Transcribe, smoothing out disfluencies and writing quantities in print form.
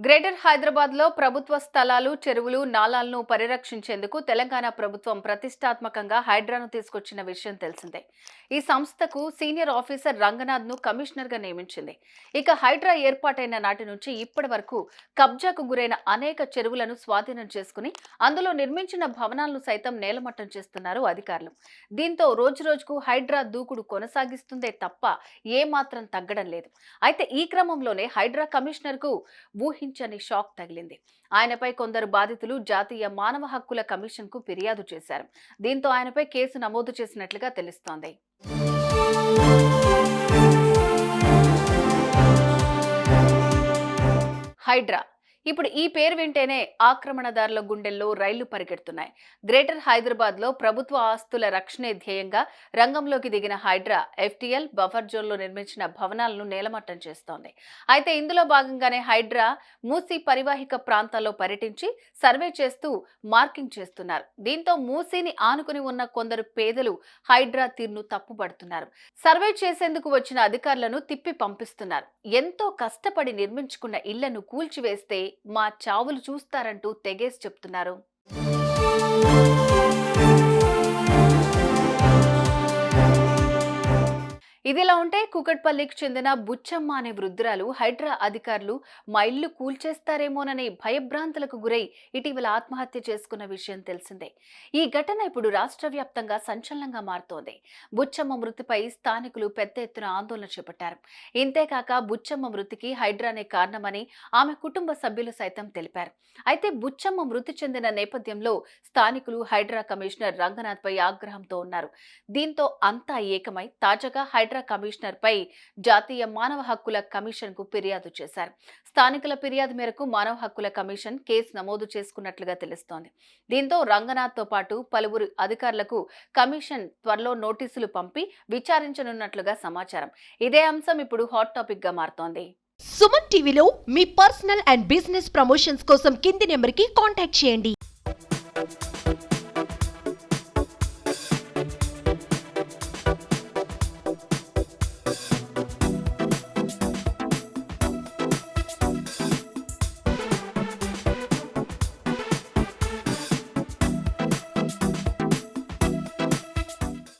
Greater Hyderabad లో ప్రభుత్వ స్థలాలు, చెరువులు, నాలాలను పరిరక్షించేందుకు తెలంగాణ ప్రభుత్వం ప్రతిష్టాత్మకంగా హైడ్రాను తీసుకొచ్చిన విషయం తెలిసిందే. ఈ సంస్థకు సీనియర్ ఆఫీసర్ రంగనాథ్ ను కమిషనర్ గా నియమించింది. ఇక హైడ్రా ఏర్పాటైన నాటి నుంచి ఇప్పటి వరకు కబ్జాకు గురైన అనేక చెరువులను స్వాధీనం చేసుకుని అందులో నిర్మించిన భవనాలను సైతం నేలమట్టం చేస్తున్నారు అధికారులు. దీంతో రోజురోజుకు హైడ్రా దూకుడు కొనసాగిస్తుందే తప్ప ఏమాత్రం తగ్గడం లేదు. అయితే ఈ క్రమంలోనే హైడ్రా కమిషనర్ కు ఊహించని షాక్ తగిలింది. ఆయనపై కొందరు బాధితులు జాతీయ మానవ హక్కుల కమిషన్ కు ఫిర్యాదు చేశారు. దీంతో ఆయనపై కేసు నమోదు చేసినట్లుగా తెలుస్తోంది. హైడ్రా ఇప్పుడు ఈ పేరు వింటేనే ఆక్రమణదారుల గుండెల్లో రైళ్లు పరిగెడుతున్నాయి. గ్రేటర్ హైదరాబాద్ లో ప్రభుత్వ ఆస్తుల రక్షణే ధ్యేయంగా రంగంలోకి దిగిన హైడ్రా ఎఫ్టీఎల్ బఫర్ జోన్ లో నిర్మించిన భవనాలను నేలమట్టం చేస్తోంది. అయితే ఇందులో భాగంగానే హైడ్రా మూసీ పరివాహిక ప్రాంతాల్లో పర్యటించి సర్వే చేస్తూ మార్కింగ్ చేస్తున్నారు. దీంతో మూసీని ఆనుకుని ఉన్న కొందరు పేదలు హైడ్రా తీరును తప్పుపడుతున్నారు. సర్వే చేసేందుకు వచ్చిన అధికారులను తిప్పి పంపిస్తున్నారు. ఎంతో కష్టపడి నిర్మించుకున్న ఇళ్లను కూల్చివేస్తే మా చావులు చూస్తారంటూ తెగేసి చెప్తున్నారు. ఇదిలా ఉంటే కూకట్పల్లికి చెందిన బుచ్చమ్మ అనే వృద్ధురాలు హైడ్రా అధికారులు మా ఇల్లు కూల్చేస్తారేమోననే భయభ్రాంతులకు గురై ఇటీవల ఆత్మహత్య చేసుకున్న విషయం తెలిసిందే. ఈ ఘటన ఇప్పుడు రాష్ట్ర వ్యాప్తంగా సంచలనంగా మారుతోంది. బుచ్చమ్మ మృతిపై స్థానికులు పెద్ద ఎత్తున ఆందోళన చేపట్టారు. ఇంతేకాక బుచ్చమ్మ మృతికి హైడ్రానే కారణమని ఆమె కుటుంబ సభ్యులు సైతం తెలిపారు. అయితే బుచ్చమ్మ మృతి చెందిన నేపథ్యంలో స్థానికులు హైడ్రా కమిషనర్ రంగనాథ్ పై ఆగ్రహంతో ఉన్నారు. దీంతో అంతా ఏకమై తాజాగా హైడ్రా కమిషనర్ పై జాతీయ మానవ హక్కుల కమిషన్ కు ఫిర్యాదు చేశారు. స్థానికుల ఫిర్యాదు మేరకు మానవ హక్కుల కమిషన్ కేసు నమోదు చేసుకున్నట్లుగా తెలుస్తోంది. దీంతో రంగనాథ్ తో పాటు పలువురు అధికారులకు కమిషన్ త్వరలో నోటీసులు పంపి విచారించనున్నట్లుగా సమాచారం. ఇదే అంశం ఇప్పుడు హాట్ టాపిక్ గా మారుతోంది. సుమన్ టీవీలో మీ పర్సనల్ అండ్ బిజినెస్ ప్రమోషన్స్ కోసం కింది నెంబర్ కి కాంటాక్ట్ చేయండి.